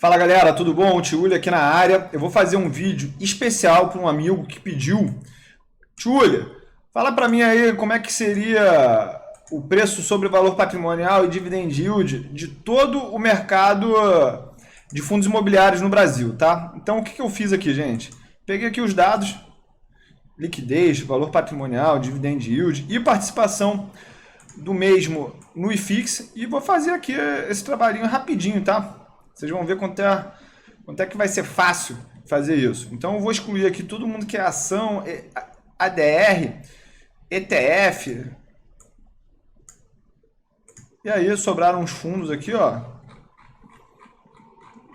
Fala galera, tudo bom? O Tiúlio aqui na área. Eu vou fazer um vídeo especial para um amigo que pediu. Tiúlio, fala para mim aí como é que seria o preço sobre valor patrimonial e dividend yield de todo o mercado de fundos imobiliários no Brasil, tá? Então o que eu fiz aqui, gente? Peguei aqui os dados, liquidez, valor patrimonial, dividend yield e participação do mesmo no IFIX e vou fazer aqui esse trabalhinho rapidinho, tá? Vocês vão ver quanto é que vai ser fácil fazer isso. Então eu vou excluir aqui todo mundo que é ação, ADR, ETF. E aí sobraram uns fundos aqui, ó.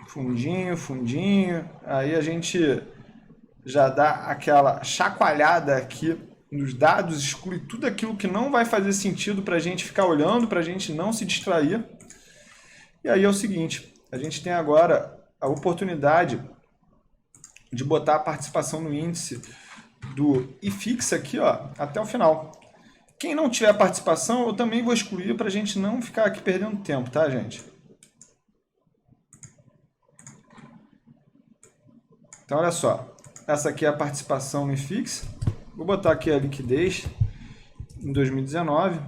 Fundinho. Aí a gente já dá aquela chacoalhada aqui nos dados, exclui tudo aquilo que não vai fazer sentido para a gente ficar olhando, para a gente não se distrair. E aí é o seguinte, a gente tem agora a oportunidade de botar a participação no índice do IFIX aqui, ó, até o final. Quem não tiver participação, eu também vou excluir para a gente não ficar aqui perdendo tempo, tá, gente? Então, olha só. Essa aqui é a participação no IFIX. Vou botar aqui a liquidez em 2019.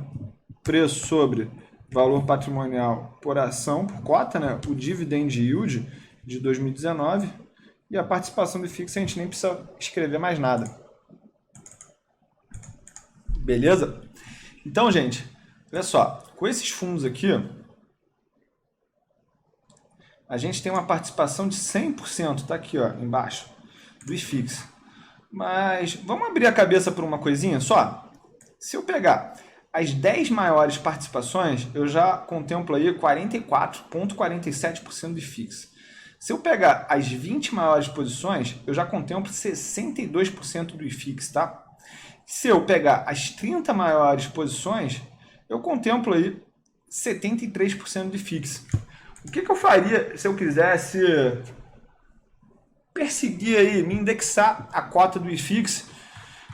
Preço sobre valor patrimonial por ação, por cota, né? O dividend yield de 2019 e a participação do IFIX a gente nem precisa escrever mais nada. Beleza? Então, gente, olha só, com esses fundos aqui, a gente tem uma participação de 100%, tá aqui, ó, embaixo, do IFIX. Mas vamos abrir a cabeça por uma coisinha só? Se eu pegar as 10 maiores participações, eu já contemplo aí 44,47% do IFIX. Se eu pegar as 20 maiores posições, eu já contemplo 62% do IFIX, tá? Se eu pegar as 30 maiores posições, eu contemplo aí 73% do IFIX. O que eu faria se eu quisesse perseguir aí, me indexar a cota do IFIX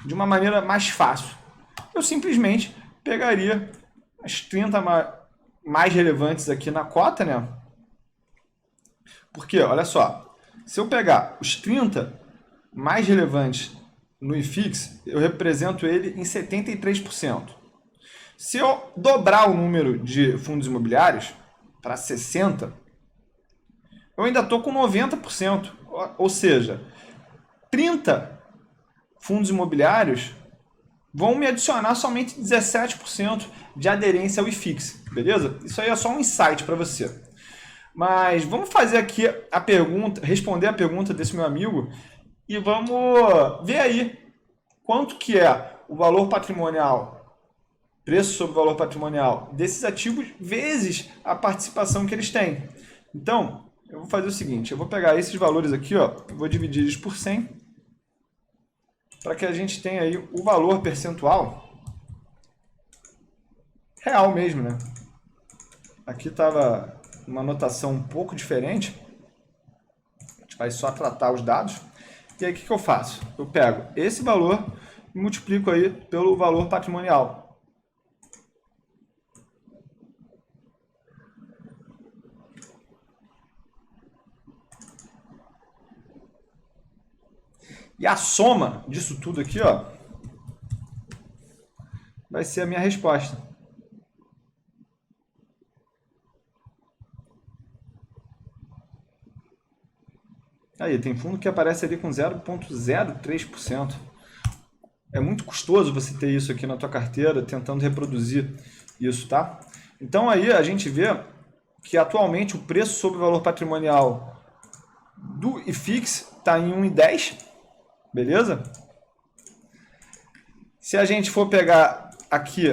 de uma maneira mais fácil? Eu simplesmente pegaria as 30 mais relevantes aqui na cota, né? Porque, olha só, se eu pegar os 30 mais relevantes no IFIX, eu represento ele em 73%. Se eu dobrar o número de fundos imobiliários para 60, eu ainda estou com 90%. Ou seja, 30 fundos imobiliários vão me adicionar somente 17% de aderência ao IFIX, beleza? Isso aí é só um insight para você. Mas vamos fazer aqui a pergunta, responder a pergunta desse meu amigo e vamos ver aí quanto que é o valor patrimonial, preço sobre valor patrimonial desses ativos vezes a participação que eles têm. Então, eu vou fazer o seguinte, eu vou pegar esses valores aqui, ó, vou dividir eles por 100, para que a gente tenha aí o valor percentual real mesmo, né? Aqui estava uma notação um pouco diferente. A gente vai só tratar os dados. E aí o que eu faço? Eu pego esse valor e multiplico aí pelo valor patrimonial. E a soma disso tudo aqui, ó, vai ser a minha resposta. Aí, tem fundo que aparece ali com 0,03%. É muito custoso você ter isso aqui na tua carteira, tentando reproduzir isso, tá? Então aí a gente vê que atualmente o preço sobre o valor patrimonial do IFIX está em 1,10, beleza? Se a gente for pegar aqui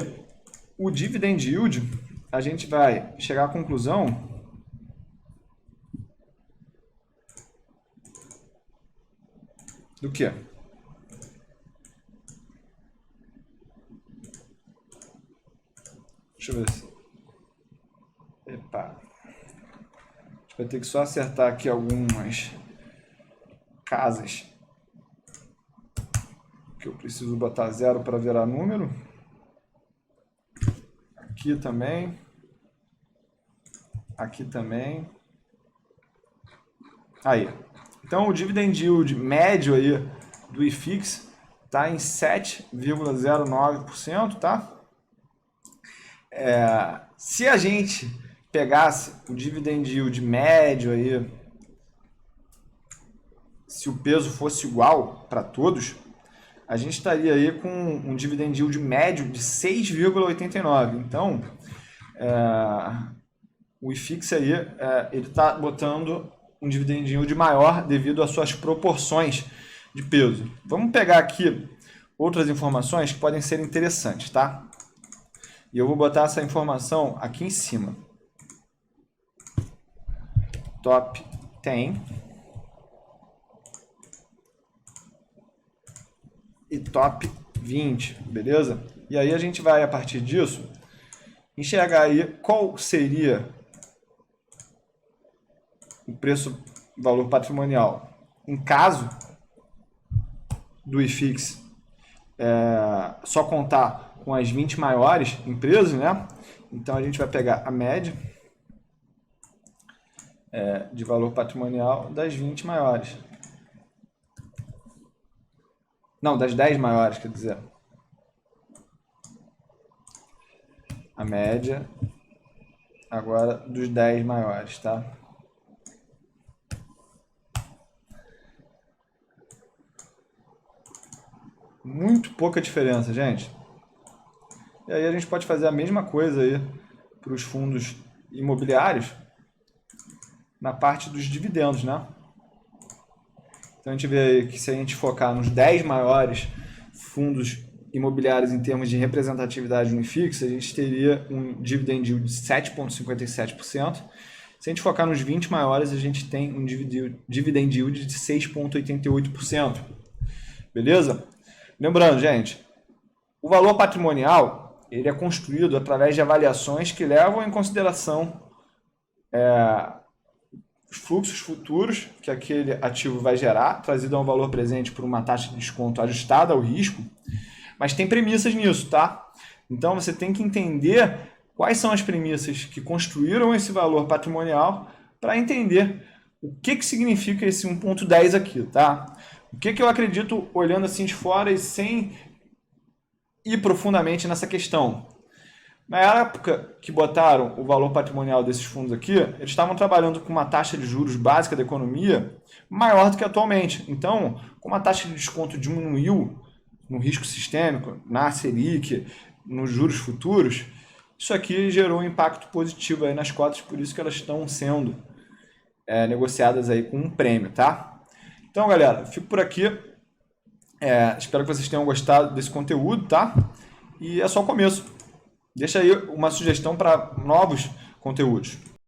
o dividend yield, a gente vai chegar à conclusão do quê? Deixa eu ver se... Epa. A gente vai ter que só acertar aqui algumas casas que eu preciso botar 0 para virar número. Aqui também. Aqui também. Aí. Então, o dividend yield médio aí do IFIX está em 7,09%, tá? Se a gente pegasse o dividend yield médio aí, se o peso fosse igual para todos, a gente estaria aí com um dividend yield médio de 6,89. Então, o IFIX aí, ele está botando um dividend yield maior devido às suas proporções de peso. Vamos pegar aqui outras informações que podem ser interessantes, tá? E eu vou botar essa informação aqui em cima. Top 10 e top 20, beleza? E aí a gente vai, a partir disso, enxergar aí qual seria o preço, valor patrimonial, em caso do IFIX só contar com as 20 maiores empresas, né? Então a gente vai pegar a média de valor patrimonial das 20 maiores. Não, das 10 maiores, quer dizer. A média agora dos 10 maiores, tá? Muito pouca diferença, gente. E aí a gente pode fazer a mesma coisa aí para os fundos imobiliários na parte dos dividendos, né? Então a gente vê aí que se a gente focar nos 10 maiores fundos imobiliários em termos de representatividade no IFIX, a gente teria um dividend yield de 7,57%. Se a gente focar nos 20 maiores, a gente tem um dividend yield de 6,88%. Beleza? Lembrando, gente, o valor patrimonial ele é construído através de avaliações que levam em consideração os fluxos futuros que aquele ativo vai gerar, trazido a um valor presente por uma taxa de desconto ajustada ao risco, mas tem premissas nisso, tá? Então você tem que entender quais são as premissas que construíram esse valor patrimonial para entender o que significa esse 1,10 aqui, tá? O que eu acredito olhando assim de fora e sem ir profundamente nessa questão? Na época que botaram o valor patrimonial desses fundos aqui, eles estavam trabalhando com uma taxa de juros básica da economia maior do que atualmente. Então, como a taxa de desconto diminuiu no risco sistêmico, na Selic, nos juros futuros, isso aqui gerou um impacto positivo aí nas cotas, por isso que elas estão sendo negociadas aí com um prêmio, tá? Então, galera, fico por aqui. Espero que vocês tenham gostado desse conteúdo, tá? E é só o começo. Deixa aí uma sugestão para novos conteúdos.